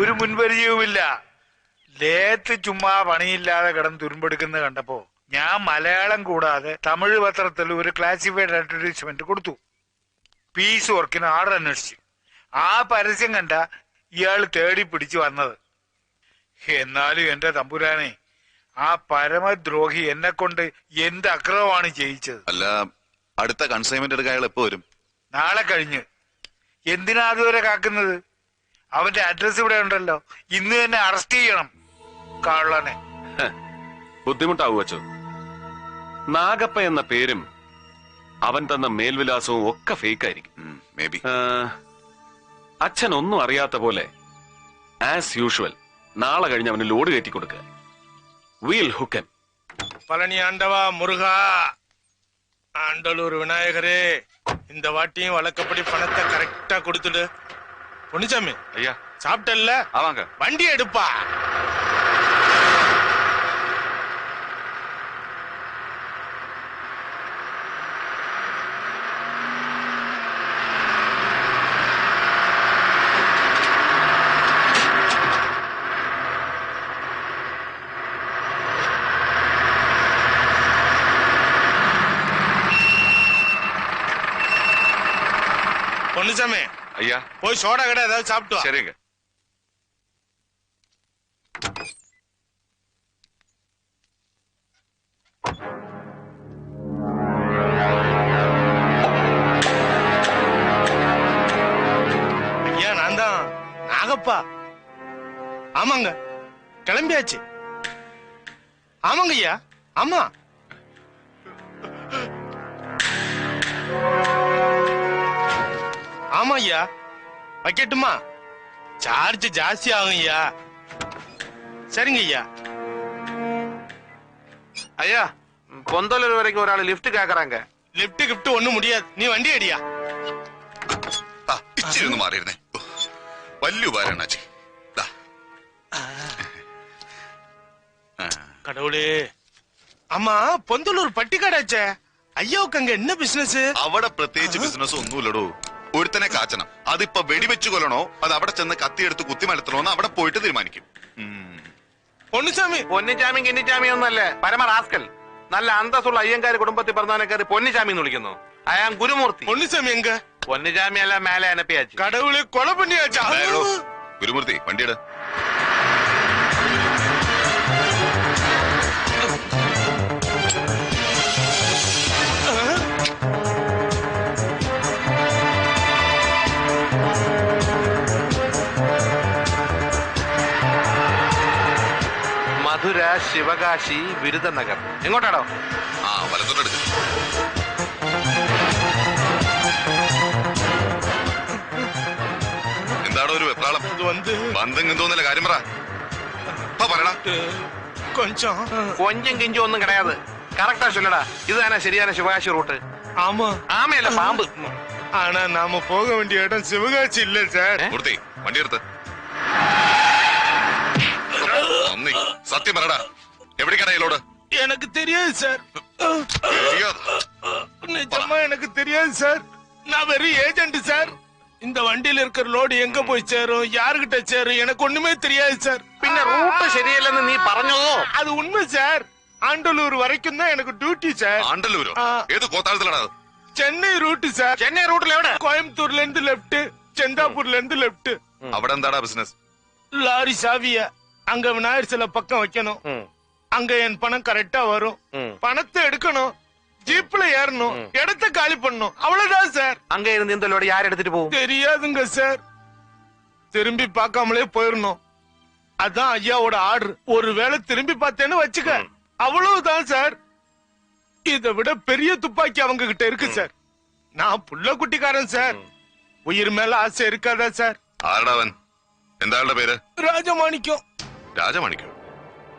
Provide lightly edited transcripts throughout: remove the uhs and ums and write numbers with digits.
ഒരു മുൻപരിചയവുമില്ല. ലേത്ത് ചുമ്മാ പണിയില്ലാതെ കിടന്ന് തുരുമ്പെടുക്കുന്ന കണ്ടപ്പോ ഞാൻ മലയാളം കൂടാതെ തമിഴ് പത്രത്തിൽ ഒരു ക്ലാസിഫൈഡ് അഡ്വർടൈസ്മെന്റ് കൊടുത്തു. പീസ് വർക്കിന് ആർഡർ അന്വേഷിച്ചു. ആ പരസ്യം കണ്ട ഇയാൾ തേടി പിടിച്ചു വന്നത്. എന്നാലും എന്റെ തമ്പുരാനെ, ആ പരമദ്രോഹി എന്നെ കൊണ്ട് എന്ത് അക്രമമാണ് ചെയ്യിച്ചത്. അല്ല, അടുത്ത കൺസൈൻമെന്റ് എടുക്കാൻ അയാൾ എപ്പോ വരും? നാളെ കഴിഞ്ഞ്. എന്തിനാ അതുവരെ കാക്കുന്നത്? അവന്റെ അഡ്രസ് ഇവിടെ ഉണ്ടല്ലോ, ഇന്ന് തന്നെ അറസ്റ്റ് ചെയ്യണം കള്ളനെ. ബുദ്ധിമുട്ടാവു വച്ചു. നാഗപ്പ എന്ന പേരും അവൻ തന്ന മേൽവിലാസവും ഒക്കെ ഫേക്ക് ആയിരിക്കും. അച്ഛൻ ഒന്നും അറിയാത്ത പോലെ ആസ് യൂഷ്വൽ നാളെ കഴിഞ്ഞ് അവന് ലോഡ് കയറ്റി കൊടുക്കുക. വീൽ ഹുക്കൻ. பழனி ஆண்டவா, முருகா, ஆண்டலூர் விநாயகரே, இந்த வாட்டியும் வழக்கப்படி பணத்தை கரெக்டா கொடுத்துடு. பொன்னுசாமி ஐயா, சாப்பிட்டல்ல? ஆமாங்க. வண்டி எடுப்பா. பொன்னுசாமி ஐயா, போய் சோடா கடை ஏதாவது சாப்பிட்டு வா. சரிங்க. ஐயா, நான் தான் நாகப்பா. ஆமாங்க, கிளம்பியாச்சு. ஆமாங்க ஐயா, ஆமா. ஆமா ஐயா, வைக்கட்டுமா? சார்ஜ் ஜாஸ்தி ஆகும் ஐயா. சரிங்க ஐயா. ஐயா, பொந்தலூர் வரைக்கும் ஒரு ஆள் லிஃப்ட் கேக்குறாங்க. லிஃப்ட் கிஃப்ட் ஒண்ணும் முடியாது. நீ வண்டி அடியா. ഇച്ചിരി ഒന്ന് മാറിയിരുന്നേ. വലിയ ഉപകാരമാണ് അച്ഛൻ. கடவுளே. ஆமா, பொந்தலூர் பட்டிக்காடாச்சே. ஐயாவுக்கு அங்க என்ன பிசினஸ்? അവിടെ പ്രത്യേകിച്ച് ബിസിനസ് ഒന്നുമില്ലടോ. ഒരുത്തനെ കാച്ചണം. അതിപ്പോ വെടിവെച്ചു കൊല്ലണോ അത് അവിടെ ചെന്ന് കത്തിയെടുത്ത് കുത്തിമലത്തണോന്ന് അവിടെ പോയിട്ട് തീരുമാനിക്കും. പൊന്നുചാമി പൊന്നിച്ചാമി കിന്നിച്ചാമി ഒന്നല്ല, പരമ റാസ്കൽ. നല്ല അന്തസ്സുള്ള അയ്യങ്കാര് കുടുംബത്തിൽ പറഞ്ഞവനെ കയറി പൊന്നിച്ചാമി എന്ന് വിളിക്കുന്നു. അയാൾ ഗുരുമൂർത്തി. പൊന്നുചാമി എങ്ക? പൊന്നിച്ചാമി അല്ല, മേലെ അനപ്പിയാച്ചു. കടവുളെ കൊല പണിയാച്ചാ. ഗുരുമൂർത്തി, വണ്ടിയുടെ മധുര, ശിവകാശി, വിരുദനഗർ. എങ്ങോട്ടാണോ? വലത്തോട്ടെടുക്ക. എന്താണോ ഒരു വെപ്രാളം? ബന്ധം തോന്നില്ല, കാര്യം പറ. പറയടാ. കൊഞ്ചും കിഞ്ചും ഒന്നും കിടയാത്. കറക്റ്റാ ചൊല്ലടാ. ഇത് തന്നെ ശരിയാണ് ശിവകാശി റൂട്ട്. ആമാ. ആമയല്ല, പാമ്പ്. ஆனா நாம போக வேண்டிய இடம் சிவகாசி இல்ல சார். മൂർത്തി, വണ്ടി എടുത്ത്. സത്യം പറടാ, എവിടേക്കാണ് ലോഡ്? எனக்கு தெரியாது சார். நிஜமா எனக்கு தெரியாது சார். நான் வெறும் ஏஜென்ட் சார். இந்த வண்டியில இருக்கிற லோடு எங்க போய் சேரும், யாருகிட்ட சேரும், எனக்கு ஒண்ணுமே தெரியாது சார். പിന്നെ റൂട്ട് ശരിയല്ലെന്ന് നീ പറഞ്ഞതോ? அது உண்மை சார். ஆண்டலூர் வரைக்கும் தான் எனக்கு டியூட்டி சார். ആണ്ടല്ലൂരോ? ഏത് കോത്താഴത്തിലാണത്? Chennai route sir. ചെന്നൈ റൂട്ടിൽ എവിടെ? கோயம்புத்தூர்ல இருந்து லெப்ட், செந்தாப்பூர்ல இருந்து லெப்ட். അവിടെ എന്താടാ ബിസിനസ്? லாரி சாவிய அங்க விநாயகர் சில பக்கம் வைக்கணும். அங்க என் பணம் கரெக்டா வரும். பணத்தை எடுக்கணும், ஜீப்ல ஏறணும், இடத்தை காலி பண்ணணும். அவ்வளவுதான் சார். அங்க இருந்து இந்த லோடு யார் எடுத்துட்டு போகும்? தெரியாதுங்க சார். திரும்பி பார்க்காமலே போயிடணும். அதான் ஐயாவோட ஆர்டர். ஒருவேளை திரும்பி பார்த்தேன்னு வச்சுக்க, அவ்வளவுதான் சார். இதை விட பெரிய துப்பாக்கி அவங்க கிட்ட இருக்கு சார். நான் புள்ள குட்டிக்காரன் சார். உயிர் மேல ஆசை இருக்காதா சார்? ആരടാവൻ? എന്താ ആളുടെ പേര്? ராஜமாணிக்கம். രാജമാണിക്കോ?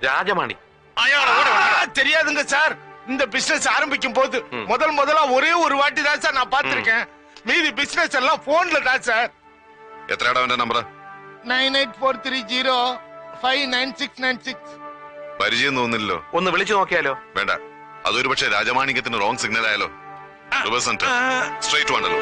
രാജമാണി தெரியாதுங்க சார். இந்த பிசினஸ் ஆரம்பிக்கும் போது முதல்ல ஒரே ஒரு வாட்டி தான் சார் நான் பாத்திருக்கேன். மீதி பிசினஸ் எல்லாம் போன்ல தான் சார். എത്രയാടാ അവന്റെ നമ്പർ? 9843059696. പരിചയം തോന്നില്ലല്ലോ. ഒന്ന് വിളിച്ചു നോക്കിയാലോ? വേണ്ട, അതൊരു പക്ഷേ രാജമാണിക്യത്തിന് റോങ് സിഗ്നൽ ആയാലോ? സ്ട്രേറ്റ് വേണ്ടല്ലോ.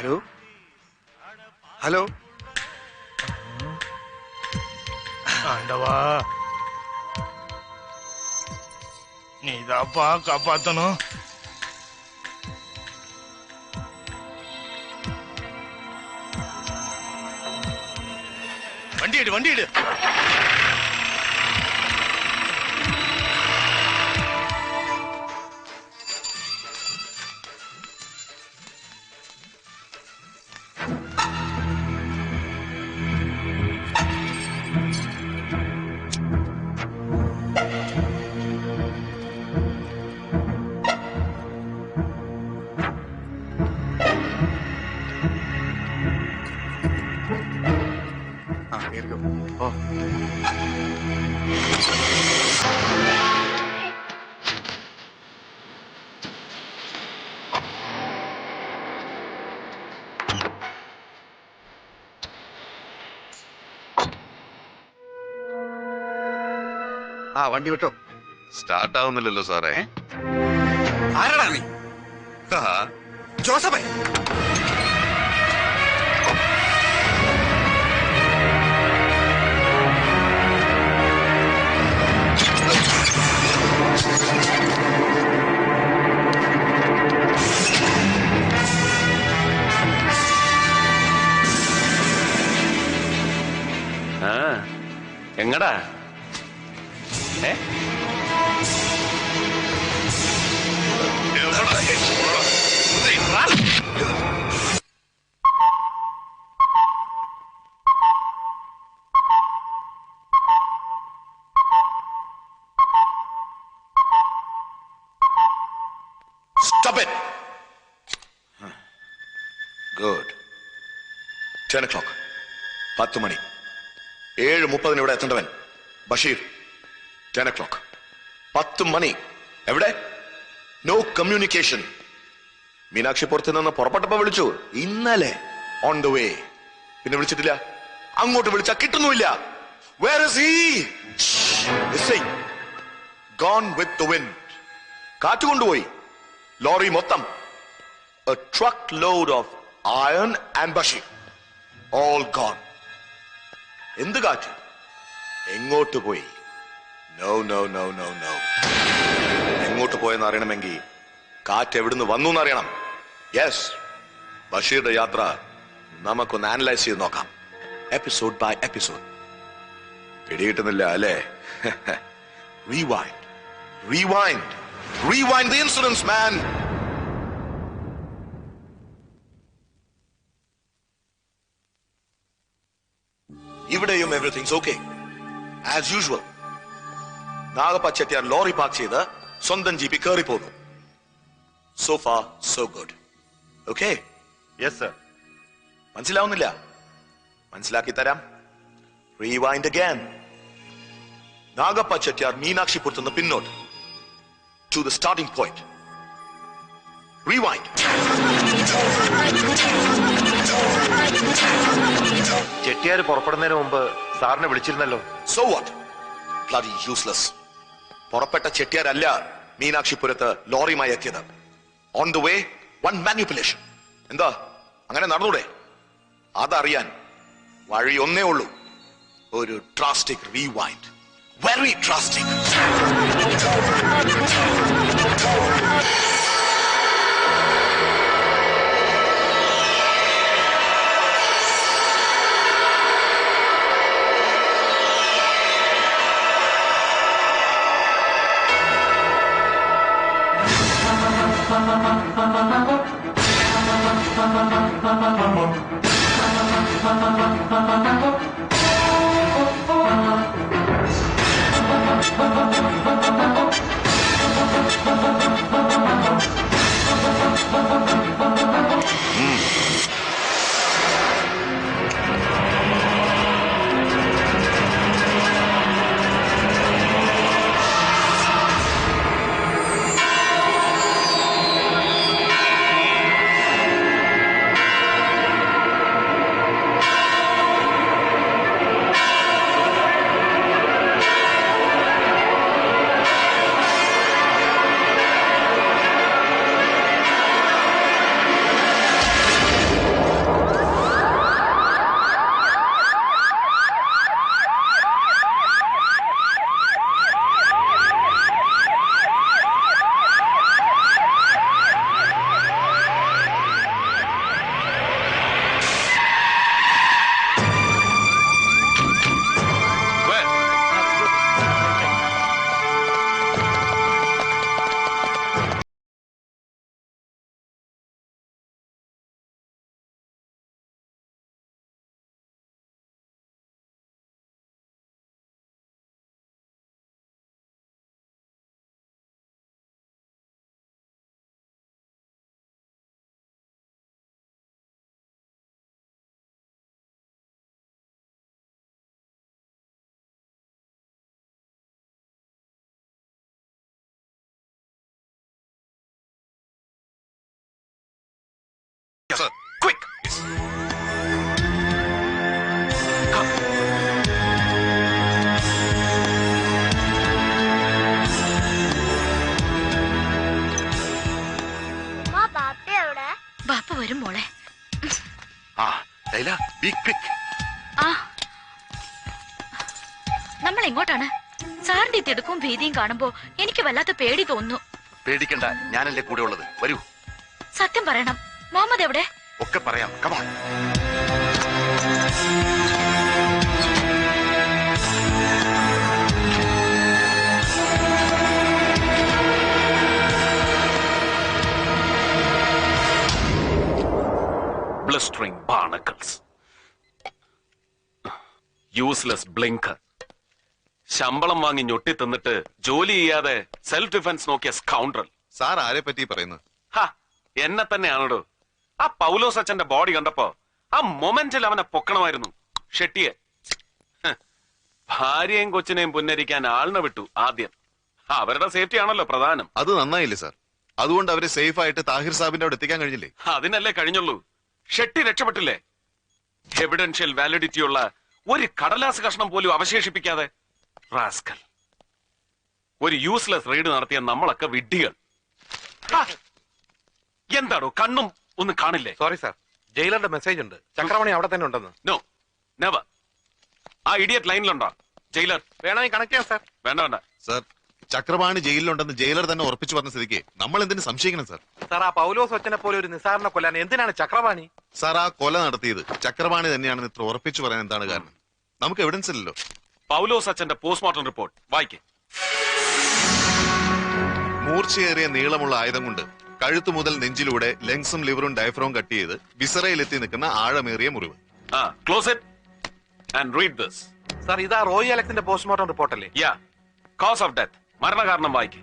ഹലോ ഹലോ ஆண்டவா நீதாப்பா காப்பாத்தணும். வண்டி எடு வண்டி எடு. ആ വണ്ടി വിട്ടോ. സ്റ്റാർട്ട് ആവുന്നില്ലല്ലോ സാറേ. ആരാടാ നീ? ജോസഫേ, എങ്ങടാ? Stop it! Good. 10 o'clock. 10 മണി. 7:30 ഇവിടെ എത്തേണ്ടവൻ ബഷീർ. 10 o'clock. 10 മണി. എവിടെ? No communication. മീനാക്ഷി പുറത്ത് നിന്ന് പുറപ്പെട്ടപ്പോ വിളിച്ചു. ഇന്നലെ ഓൺ ദ വേ. പിന്നെ വിളിച്ചിട്ടില്ല. അങ്ങോട്ട് വിളിച്ചാ കിട്ടുന്നുമില്ല. Where is he? Missing. Gone with the wind. കാറ്റ് കൊണ്ടുപോയി. ലോറി മൊത്തം. A truckload of iron and bashir. All gone. എന്ത് കാറ്റ്? എങ്ങോട്ട് പോയി? No, no, no, no, no. എങ്ങോട്ട് പോയെന്ന് അറിയണമെങ്കിൽ കാറ്റ് എവിടുന്ന് വന്നു എന്നറിയണം. യെസ്, ബഷീറുടെ യാത്ര നമുക്കൊന്ന് അനലൈസ് ചെയ്ത് നോക്കാം, എപ്പിസോഡ് ബൈ എപ്പിസോഡ്. പിടികിട്ടുന്നില്ല അല്ലേ? Rewind, rewind, rewind the incidents, man. ഇവിടെയും everything's okay as usual. Nagappa Chettiar lorry park ചെയ്ത് സ്വന്തം ജീപ്പി കയറി പോന്നു. So far, so good. Okay? Yes sir. മനസ്സിലാവുന്നില്ല? മനസ്സിലാക്കി തരാം. Rewind again. നാഗപ്പ ചെട്ടിയാർ മീനാക്ഷിപുരത്തുനിന്ന് പിന്നോട്ട് to the starting point. Rewind. Chettiar പുറപ്പെടുന്നതിന് മുമ്പ് സാറിനെ വിളിച്ചിരുന്നല്ലോ. So what? Bloody useless. പുറപ്പെട്ട ചെട്ടിയാരല്ല മീനാക്ഷിപുരത്ത് ലോറിയുമായി എത്തിയത്. On the way, one manipulation. എന്താ അങ്ങനെ നടന്നൂടെ? അതറിയാൻ വഴി ഒന്നേ ഉള്ളൂ, ഒരു drastic rewind. Very drastic. Sir. Quick. Come. ബാപ്പ വരും മോളെ. Laila, be quick. ആ, നമ്മൾ എങ്ങോട്ടാണ്? സാറിന്റെ ഈ തിടുക്കവും ഭീതിയും കാണുമ്പോ എനിക്ക് വല്ലാത്ത പേടി തോന്നുന്നു. പേടിക്കണ്ട, ഞാനല്ലേ കൂടെ ഉള്ളത്. വരൂ. സത്യം പറയണം, മുഹമ്മദ് എവിടെ? ഒക്കെ പറയാം. Come on. Blistering barnacles. Useless blinker. ശമ്പളം വാങ്ങി ഞൊട്ടി തിന്നിട്ട് ജോലി ചെയ്യാതെ സെൽഫ് ഡിഫൻസ് നോക്കിയ സ്കൗണ്ടറൽ. സാർ ആരെ പറ്റി പറയുന്നത്? എന്നെ തന്നെയാണോ? ആ പൗലോസ് അച്ഛന്റെ ബോഡി കണ്ടപ്പോ ആ മൊമെന്റിൽ അവനെ പൊക്കണമായിരുന്നു. ഷെട്ടിയെ ഭാര്യയും കൊച്ചിനെയും പുന്നരിക്കാൻ ആളിനെ വിട്ടു ആദ്യം. അവരുടെ സേഫ്റ്റി ആണല്ലോ പ്രധാനം. അത് നന്നായില്ലേ സാർ? അതുകൊണ്ട് അവരെ സേഫ് ആയിട്ട് താഹിർ സാഹിബിന്റെ അവിടെ എത്തിക്കാൻ കഴിഞ്ഞില്ലേ? അതിനല്ലേ കഴിഞ്ഞുള്ളൂ. ഷെട്ടി രക്ഷപ്പെട്ടില്ലേ? എവിഡൻഷ്യൽ വാലിഡിറ്റി ഉള്ള ഒരു കടലാസ് കഷ്ണം പോലും അവശേഷിപ്പിക്കാതെ. റാസ്കൽ. ഒരു യൂസ്ലെസ് റെയ്ഡ് നടത്തിയ നമ്മളൊക്കെ വിഡ്ഢികൾ. എന്താണോ കണ്ണും ഒന്നും കാണില്ലേ? സോറി സാർ, ജയിലറുടെ മെസ്സേജ് ഉണ്ട്. ചക്രമണി അവിടെ തന്നെ ഉണ്ടെന്ന്. No, never. ആ ഇഡിയറ്റ് ലൈനിലുണ്ടോ ജയിലർ? വേണമെങ്കിൽ കണക്ട് ചെയ്യാം സാർ. വേണ്ട വേണ്ട. സാർ, ചക്രപാണി ജയിലിലുണ്ടെന്ന് ജയിലർ തന്നെ ഉറപ്പിച്ചു പറഞ്ഞ സ്ഥിതിക്ക് നമ്മൾ എന്തിനു സംശയിക്കണം സാർ? സാർ, ആ പൗലോസ് ഒച്ചനെ പോലെ ഒരു നിസാറിനെ കൊല്ലാൻ എന്തിനാണ് ചക്രപാണി? സാർ, ആ കൊല നടത്തിയത് ചക്രപാണി തന്നെയാണെന്ന് ഇത്ര ഉറപ്പിച്ചു പറയാൻ എന്താണ് കാരണം? നമുക്ക് എവിഡൻസ് ഇല്ലല്ലോ. പൗലോസ് അച്ഛന്റെ പോസ്റ്റ്മോർട്ടം റിപ്പോർട്ട് വായിക്കേ. മൂർച്ചയേറിയ നീളമുള്ള ആയുധം കൊണ്ട് കഴുത്തു മുതൽ നെഞ്ചിലൂടെ ലങ്സും ലിവറും ഡയഫ്രോം കട്ട് ചെയ്ത് വിസറയിലെത്തി നിൽക്കുന്ന ആഴമേറിയ മുറിവ്. Close it and read this. Sir, ഇതാ റോയി അലക്സിന്റെ പോസ്റ്റ്മോർട്ടം റിപ്പോർട്ടല്ലേ? യാ. കോസ് ഓഫ് ഡെത്ത്, മരണകാരണം വായിക്കേ.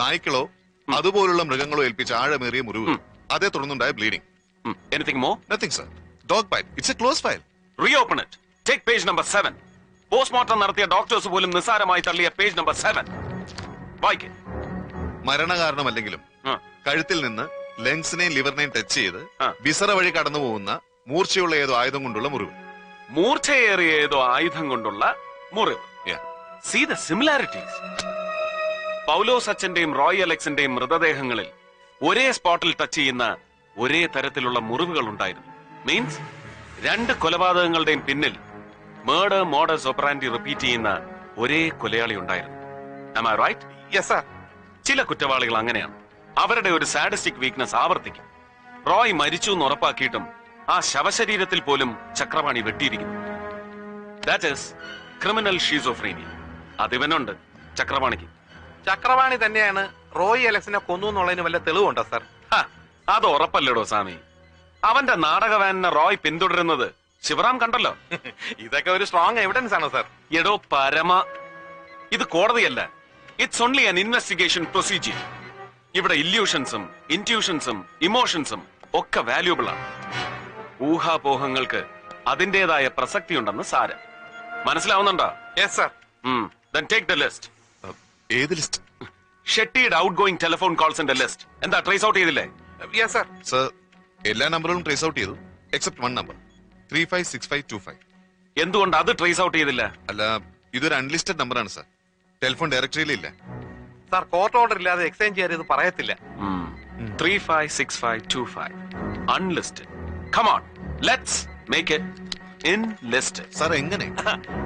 നായ്ക്കളോ അതുപോലുള്ള മൃഗങ്ങളോ ഏൽപ്പിച്ച ആഴമേറിയ മുറിവ്, അതേ തുടർന്നുണ്ടായ bleeding. Anything more? Nothing sir. Dog bite. It's a close file. Reopen it. Take page number 7. Postmortem നടത്തിയ ഡോക്ടേഴ്സ് പോലും നിസ്സാരമായി തള്ളിയ പേജ് നമ്പർ 7 വായിക്കേ. മരണകാരണമല്ലെങ്കിലും കഴുത്തിൽ നിന്ന് ലങ്സിനെയും ലിവറിനെയും ടച്ച് ചെയ്ത് വിസറ വഴി കടന്നു പോകുന്ന മൂർച്ചയുള്ള ഏതോ ആയുധം കൊണ്ടുള്ള മുറിവ്. മൂർച്ചയേറിയ ഏതോ ആയുധം കൊണ്ടുള്ള മുറിവ്. See the similarities. പൗലോസ് അച്ഛന്റെയും റോയ് അലക്സിന്റെയും മൃതദേഹങ്ങളിൽ ഒരേ സ്പോട്ടിൽ ടച്ച് ചെയ്യുന്ന ഒരേ തരത്തിലുള്ള മുറിവുകൾ ഉണ്ടായിരുന്നു. മീൻസ് രണ്ട് കൊലപാതകങ്ങളുടെയും പിന്നിൽ മേർഡർ മോഡസ് ഓപ്പറാൻഡി റിപ്പീറ്റ് ചെയ്യുന്ന ഒരേ കൊലയാളി ഉണ്ടായിരുന്നു. Am I right? Yes sir. ചില കുറ്റവാളികൾ അങ്ങനെയാണ്. അവരുടെ ഒരു സാഡിസ്റ്റിക് വീക്ക്നെസ് ആവർത്തിക്കും. റോയ് മരിച്ചു എന്ന് ഉറപ്പാക്കിയിട്ടും ആ ശവശരീരത്തിൽ പോലും ചക്രപാണി വെട്ടിയിരിക്കുന്നു. That is criminal schizophrenia. അതിവനുണ്ട് ചക്രപാണിക്ക്. ചക്രവാണി തന്നെയാണ് റോയി അലക്സിനെ കൊന്നു എന്നുള്ളതിന് വല്ല തെളിവുണ്ടോ സാർ? അത് ഉറപ്പല്ലടോ സ്വാമി. അവന്റെ നാടക വാനിനെ റോയ് പിന്തുടരുന്നത് ശിവറാം കണ്ടല്ലോ. ഇതൊക്കെ ഒരു സ്ട്രോങ് എവിഡൻസ് ആണ് സാർ. എടോ പരമ, ഇത് കോടതിയല്ല. It's only an investigation procedure. ഇവിടെ ഇല്യൂഷൻസും ഇൻറ്റ്യൂഷൻസും ഇമോഷൻസും ഒക്കെ വാല്യൂബിൾ ആണ്. ഊഹാപോഹങ്ങൾക്ക് അതിന്റേതായ പ്രസക്തിയുണ്ടെന്ന് സാരം. മനസ്സിലാവുന്നുണ്ടോ? Yes sir. Then take the list. ഏത് ലിസ്റ്റ്? ഷെട്ടിയുടെ ഔട്ട് ഗോയിങ് ടെലിഫോൺ കോൾസിന്റെ ലിസ്റ്റ്. എന്താ ട്രേസ് ഔട്ട് ചെയ്തില്ലേ? Yes sir. സർ, എല്ലാ നമ്പറുകളും ട്രേസ് ഔട്ട് ചെയ്തു എക്സെപ്റ്റ് വൺ നമ്പർ, 356525. എന്തുകൊണ്ട് അത് ട്രേസ് ഔട്ട് ചെയ്തില്ല? അല്ല, ഇതൊരു അൺലിസ്റ്റഡ് നമ്പറാണ് സർ. ടെലിഫോൺ ഡയറക്ടറിയിൽ ഇല്ല. സാർ, കോർട്ട് ഓർഡർ ഇല്ലാതെ എക്സ്ചേഞ്ച് ചെയ്യാൻ ഇത് പറയത്തില്ല. 356525 unlisted. Come on, let's make it enlisted. സാർ, എങ്ങനെ?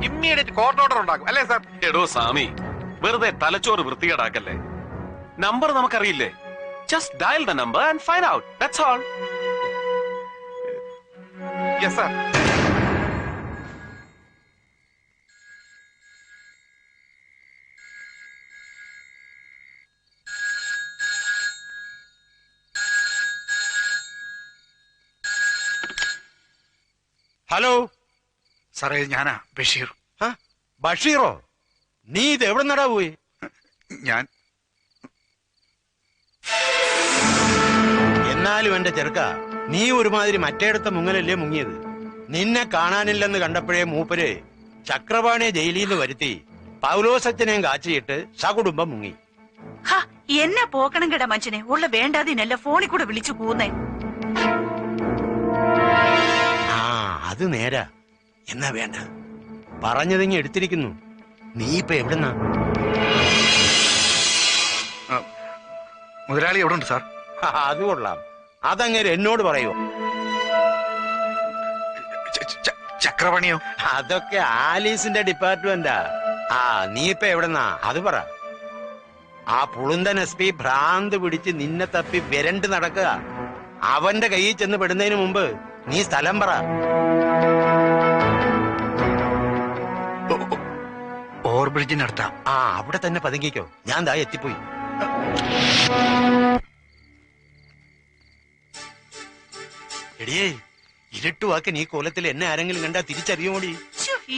ഇമ്മീഡിയറ്റ് കോർട്ട് ഓർഡർ ഉണ്ടാക്കും അല്ലേ സാർ? എടോ സ്വാമി, വെറുതെ തലച്ചോറ് വൃത്തികേടാക്കല്ലേ. നമ്പർ നമുക്കറിയില്ലേ? Just dial the number and find out. That's all. Yes sir. Hello സാറേ, ഞാനാ ബഷീർ. ബഷീറോ? നീ ഇത് എവിടെ നടാ പോയി? ഞാൻ എന്നാലും എന്റെ ചെറുക്ക, നീ ഒരുമാതിരി മറ്റേടത്തെ മുങ്ങലല്ലേ മുങ്ങിയത്. നിന്നെ കാണാനില്ലെന്ന് കണ്ടപ്പോഴേ മൂപ്പര് ചക്രപാണിയെ ജയിലിൽ നിന്ന് വരുത്തി പൗലോസച്ചനെയും കാച്ചിയിട്ട് സകുടുംബം മുങ്ങി. എന്നെ പോക്കണം കേടാ മനുഷ്യനെ. ഉള്ള വേണ്ടാതിനല്ല ഫോണിൽ കൂടെ വിളിച്ചു കൂന്നേ. അത് നേരാ. എന്നാ വേണ്ട, പറഞ്ഞതിങ്ങി എടുത്തിരിക്കുന്നു. നീ ഇപ്പൊ എവിടുന്നാ? മുതലാളി എവിടെ ഉണ്ട് സാർ? അത് കൊള്ളാം. അതങ്ങനെ എന്നോട് പറയുമോ? ചക്രപണിയോ? അതൊക്കെ ആലീസിന്റെ ഡിപ്പാർട്ട്മെന്റാ. ആ, നീ ഇപ്പൊ എവിടെന്നാ അത് പറ. ആ പുളുന്തൻ SP ഭ്രാന്ത് പിടിച്ച് നിന്നെ തപ്പി വിരണ്ട് നടക്കുക. അവന്റെ കയ്യിൽ ചെന്ന് പെടുന്നതിന് മുമ്പ് നീ സ്ഥലം പറ. ഓവർബ്രിഡ്ജിനടുത്താ. ആ, അവിടെ തന്നെ പതുങ്ങിക്കോ. ഞാൻ ദാ എത്തിപ്പോയി. എടിയേ, ഇരുട്ടുവാക്കൻ ഈ കോലത്തിൽ എന്നെ ആരെങ്കിലും കണ്ടാ തിരിച്ചറിയുമോടി?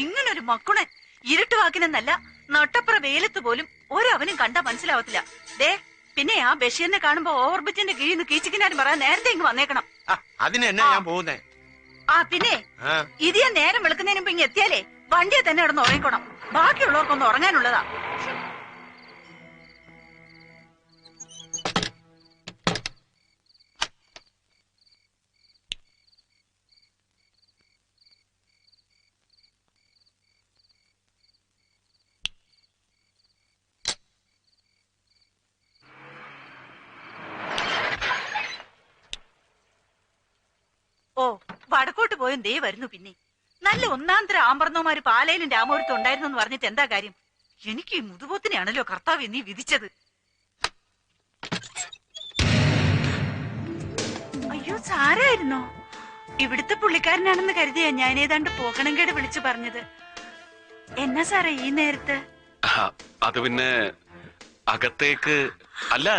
ഇങ്ങനൊരു മക്കുണൻ ഇരുട്ടുവാക്കിനെന്നല്ല, നട്ടപ്പുറ വെയിലത്ത് പോലും ഒരവനും കണ്ടാ മനസ്സിലാവത്തില്ല. ദേ, പിന്നെ ആ ബഷീറിനെ കാണുമ്പോ ഓവർബ്രിഡ്ജിന്റെ കീഴിൽ നിന്ന് കീച്ചിക്കിനാരും പറയാൻ നേരത്തെ ഇങ്ങ് വന്നേക്കണം. അതിനെന്നാ ഞാൻ പോകുന്നേ? ആ പിന്നെ ഇത് നേരം വെളുക്കുന്നതിന് മുമ്പ് ഇങ്ങ് എത്തിയാലേ വണ്ടിയെ തന്നെ കിടന്ന് ഉറങ്ങിക്കണം. ബാക്കിയുള്ളവർക്കൊന്ന് ഉറങ്ങാനുള്ളതാ. ഓ, വടക്കോട്ട് പോയും ദേ വരുന്നു. പിന്നെ നല്ല ഒന്നാന്തര ആമ്പർന്നോമാര് പാലയിലും രാമപുരത്തും ഉണ്ടായിരുന്നു എന്ന് പറഞ്ഞിട്ട് എന്താ കാര്യം? എനിക്ക് ഈ മുതുപോത്തിനെയാണല്ലോ കർത്താവ് നീ വിധിച്ചത്. അയ്യോ, സാരായിരുന്നോ? ഇവിടുത്തെ പുള്ളിക്കാരനാണെന്ന് കരുതിയാ ഞാൻ ഏതാണ്ട് പോകണങ്കേട് വിളിച്ചു പറഞ്ഞത്. എന്നാ സാറേ ഈ നേരത്ത്? അത് പിന്നെ അകത്തേക്ക് അല്ല,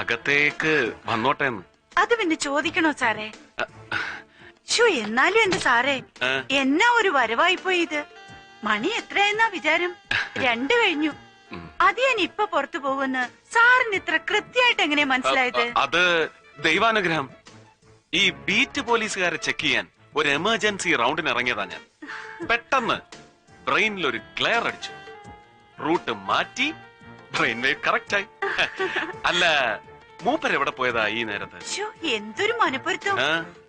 അകത്തേക്ക് വന്നോട്ടേന്ന്. അത് പിന്നെ ചോദിക്കണോ സാറേ? എന്നാലും എന്റെ സാറേ, എന്നാ ഒരു വരവായിപ്പോയി ഇത്. മണി എത്രയെന്നാ വിചാരം? 2 കഴിഞ്ഞു. അത് ഞാൻ ഇപ്പൊ പുറത്തു പോകുമെന്ന് സാറിന് ഇത്ര കൃത്യമായിട്ട് എങ്ങനെ മനസ്സിലായത്? അത് ദൈവാനുഗ്രഹം. ഈ ബീറ്റ് പോലീസുകാരെ ചെക്ക് ചെയ്യാൻ ഒരു എമർജൻസി റൗണ്ടിന് ഇറങ്ങിയതാ ഞാൻ. പെട്ടെന്ന് ബ്രെയിനിൽ ഒരു ക്ലെയർ അടിച്ചു. റൂട്ട് മാറ്റി ബ്രെയിൻ വേവ് കറക്റ്റ് ആയി. അല്ല, മൂപ്പരെവിടെ പോയതാ ഈ നേരത്ത്? എന്തൊരു മനപ്പൊരുത്തം.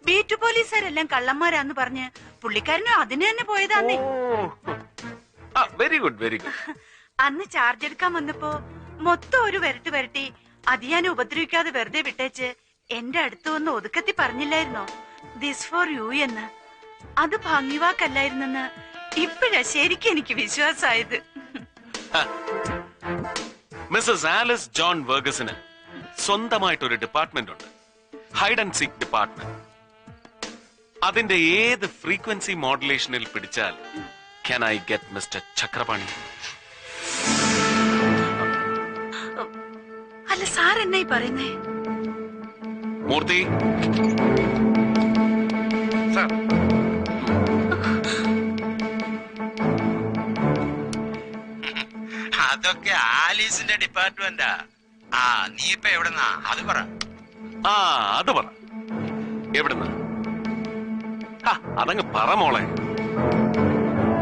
ബീറ്റ് പോലീസുകാരെല്ലാം കള്ളന്മാരാന്ന് പറഞ്ഞ് പുള്ളിക്കാരനും അതിന് തന്നെ പോയതാന്നേ. Very good, very good. അന്ന് ചാർജ് എടുക്കാൻ വന്നപ്പോ മൊത്തം ഒരു വരട്ടി അത് ഞാൻ ഉപദ്രവിക്കാതെ വെറുതെ വിട്ടേച്ച് എന്റെ അടുത്ത് വന്ന് ഒതുക്കത്തി പറഞ്ഞില്ലായിരുന്നോ, ദിസ് ഫോർ യു എന്ന്? അത് ഭംഗിവാക്കല്ലായിരുന്നെന്ന് ഇപ്പഴാ ശരിക്കും എനിക്ക് വിശ്വാസമായത്. മിസ്സസ് ആലിസ് ജോൺ വെർഗസിന് സ്വന്തമായിട്ടൊരു ഡിപ്പാർട്ട്മെന്റ് ഉണ്ട്, ഹൈഡ് ആൻഡ് സീക്ക് ഡിപ്പാർട്ട്മെന്റ്. അതിന്റെ ഏത് ഫ്രീക്വൻസി മോഡുലേഷനിൽ പിടിച്ചാൽ can I get mister Chakrapani? അല്ല സാർ എന്നായി പറയുന്നേ? മൂർത്തി, അതൊക്കെ ആലീസിന്റെ ഡിപ്പാർട്ട്മെന്റാ. ആ, നീ ഇപ്പൊ എവിടെന്നാ അത് പറ. അത് പറ, എവിടുന്ന്? അതങ്ങ് പറ മോളെ.